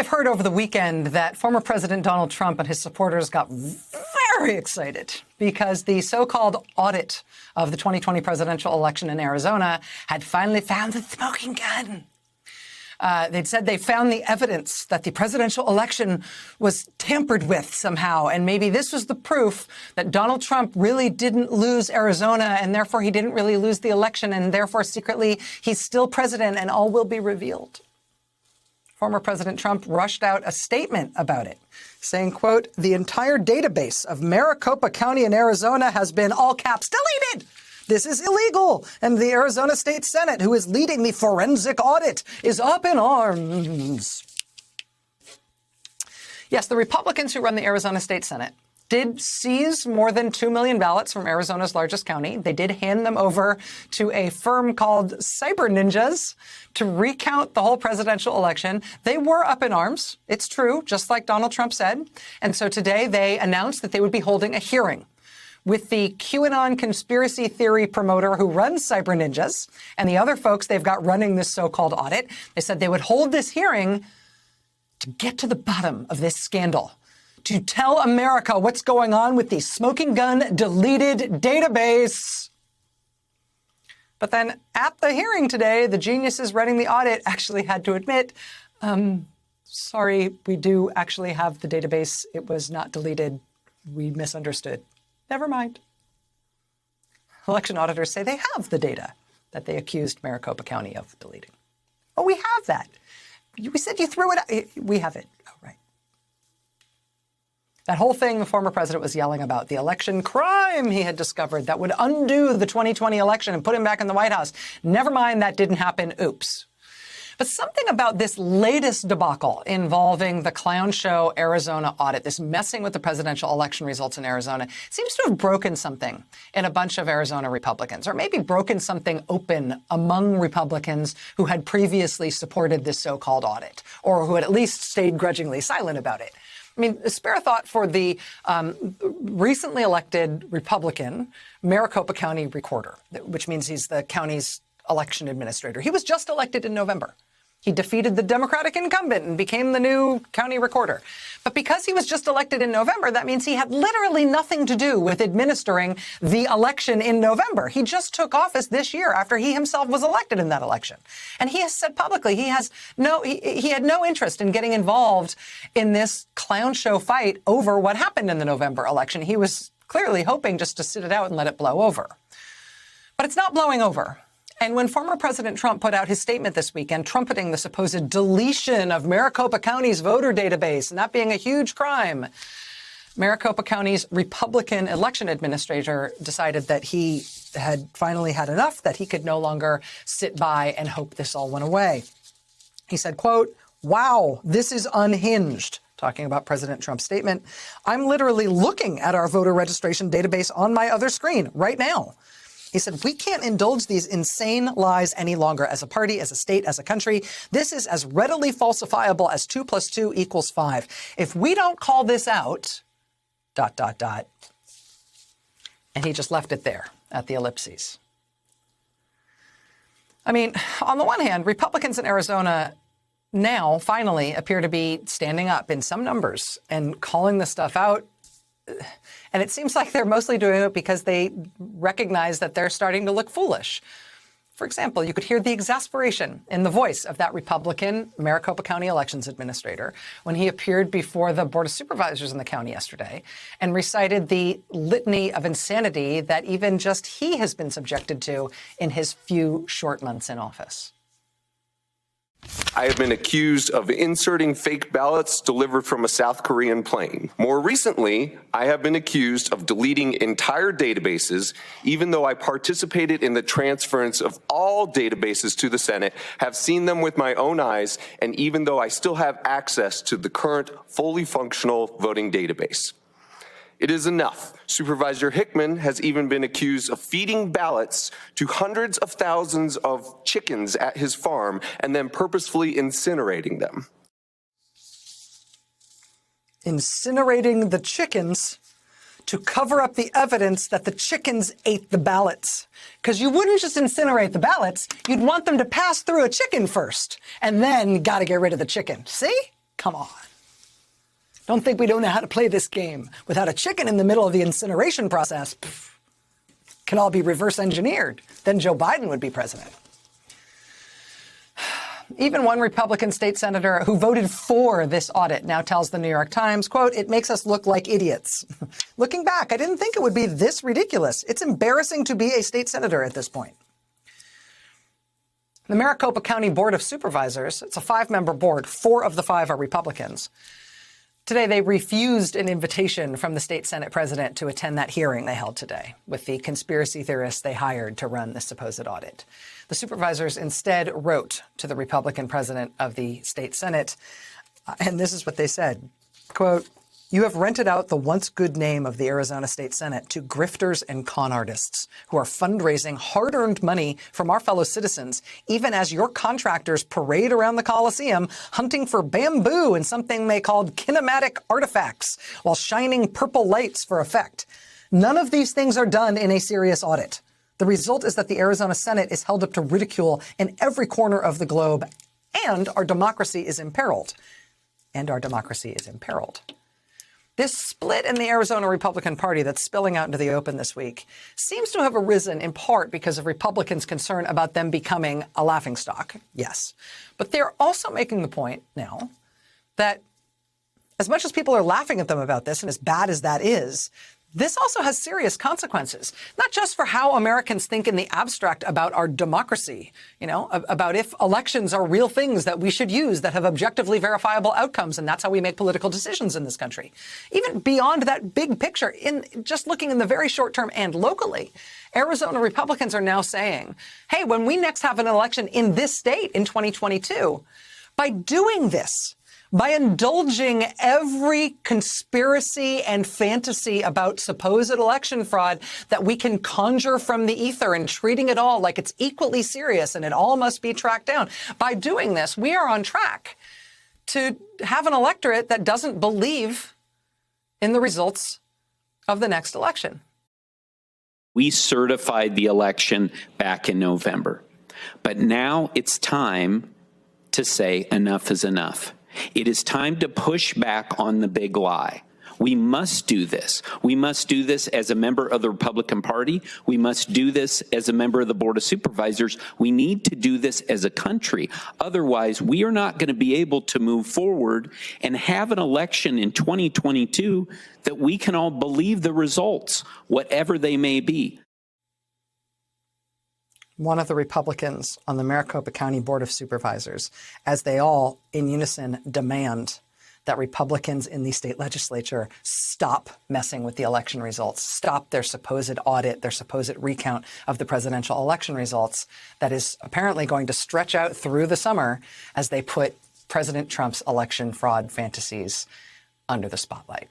have heard over the weekend that former President Donald Trump and his supporters got very excited because the so-called audit of the 2020 presidential election in Arizona had finally found the smoking gun. They'd said they found the evidence that the presidential election was tampered with somehow, and maybe this was the proof that Donald Trump really didn't lose Arizona, and therefore he didn't really lose the election, and therefore secretly he's still president, and all will be revealed. Former President Trump rushed out a statement about it, saying, quote, "The entire database of Maricopa County in Arizona has been, all caps, deleted. This is illegal, and the Arizona State Senate, who is leading the forensic audit, is up in arms." Yes, the Republicans who run the Arizona State Senate did seize more than 2 million ballots from Arizona's largest county. They did hand them over to a firm called Cyber Ninjas to recount the whole presidential election. They were up in arms. It's true, just like Donald Trump said. And so today they announced that they would be holding a hearing with the QAnon conspiracy theory promoter who runs Cyber Ninjas and the other folks they've got running this so-called audit. They said they would hold this hearing to get to the bottom of this scandal, to tell America what's going on with the smoking gun deleted database. But then at the hearing today, the geniuses running the audit actually had to admit, sorry, we do actually have the database. It was not deleted. We misunderstood. Never mind. Election auditors say they have the data that they accused Maricopa County of deleting. Oh, we have that. We said you threw it out. We have it. Oh, right. That whole thing the former president was yelling about, the election crime he had discovered that would undo the 2020 election and put him back in the White House. Never mind, that didn't happen. Oops. But something about this latest debacle involving the clown show Arizona audit, this messing with the presidential election results in Arizona, seems to have broken something in a bunch of Arizona Republicans, or maybe broken something open among Republicans who had previously supported this so-called audit, or who had at least stayed grudgingly silent about it. I mean, spare a thought for the recently elected Republican Maricopa County recorder, which means he's the county's election administrator. He was just elected in November. He defeated the Democratic incumbent and became the new county recorder. But because he was just elected in November, that means he had literally nothing to do with administering the election in November. He just took office this year after he himself was elected in that election. And he has said publicly he had no interest in getting involved in this clown show fight over what happened in the November election. He was clearly hoping just to sit it out and let it blow over. But it's not blowing over. And when former President Trump put out his statement this weekend trumpeting the supposed deletion of Maricopa County's voter database and that being a huge crime, Maricopa County's Republican election administrator decided that he had finally had enough, that he could no longer sit by and hope this all went away. He said, quote, "Wow, this is unhinged." Talking about President Trump's statement. "I'm literally looking at our voter registration database on my other screen right now." He said, "We can't indulge these insane lies any longer as a party, as a state, as a country. This is as readily falsifiable as 2 + 2 = 5. If we don't call this out, ... And he just left it there at the ellipses. I mean, on the one hand, Republicans in Arizona now finally appear to be standing up in some numbers and calling this stuff out. And it seems like they're mostly doing it because they recognize that they're starting to look foolish. For example, you could hear the exasperation in the voice of that Republican Maricopa County elections administrator when he appeared before the Board of Supervisors in the county yesterday and recited the litany of insanity that even just he has been subjected to in his few short months in office. I have been accused of inserting fake ballots delivered from a South Korean plane. More recently, I have been accused of deleting entire databases, even though I participated in the transference of all databases to the Senate, have seen them with my own eyes, and even though I still have access to the current fully functional voting database. It is enough. Supervisor Hickman has even been accused of feeding ballots to hundreds of thousands of chickens at his farm and then purposefully incinerating them. Incinerating the chickens to cover up the evidence that the chickens ate the ballots. Because you wouldn't just incinerate the ballots, you'd want them to pass through a chicken first, and then gotta get rid of the chicken. See? Come on. Don't think we don't know how to play this game. Without a chicken in the middle of the incineration process, can all be reverse engineered. Then Joe Biden would be president. Even one Republican state senator who voted for this audit now tells the New York Times, quote, "It makes us look like idiots." Looking back, I didn't think it would be this ridiculous. It's embarrassing to be a state senator at this point. The Maricopa County Board of Supervisors, it's a 5-member board. 4 of the 5 are Republicans. Today, they refused an invitation from the state Senate president to attend that hearing they held today with the conspiracy theorists they hired to run the supposed audit. The supervisors instead wrote to the Republican president of the state Senate, and this is what they said, quote, "You have rented out the once good name of the Arizona State Senate to grifters and con artists who are fundraising hard-earned money from our fellow citizens, even as your contractors parade around the Coliseum hunting for bamboo and something they called kinematic artifacts while shining purple lights for effect. None of these things are done in a serious audit. The result is that the Arizona Senate is held up to ridicule in every corner of the globe, and our democracy is imperiled. And our democracy is imperiled." This split in the Arizona Republican Party that's spilling out into the open this week seems to have arisen in part because of Republicans' concern about them becoming a laughingstock, yes. But they're also making the point now that as much as people are laughing at them about this, and as bad as that is, this also has serious consequences, not just for how Americans think in the abstract about our democracy, about if elections are real things that we should use that have objectively verifiable outcomes, and that's how we make political decisions in this country. Even beyond that big picture, in just looking in the very short term and locally, Arizona Republicans are now saying, hey, when we next have an election in this state in 2022, by doing this, by indulging every conspiracy and fantasy about supposed election fraud that we can conjure from the ether and treating it all like it's equally serious and it all must be tracked down. By doing this, we are on track to have an electorate that doesn't believe in the results of the next election. We certified the election back in November, but now it's time to say enough is enough. It is time to push back on the big lie. We must do this. We must do this as a member of the Republican Party. We must do this as a member of the Board of Supervisors. We need to do this as a country. Otherwise, we are not going to be able to move forward and have an election in 2022 that we can all believe the results, whatever they may be. One of the Republicans on the Maricopa County Board of Supervisors, as they all in unison demand that Republicans in the state legislature stop messing with the election results, stop their supposed audit, their supposed recount of the presidential election results that is apparently going to stretch out through the summer as they put President Trump's election fraud fantasies under the spotlight.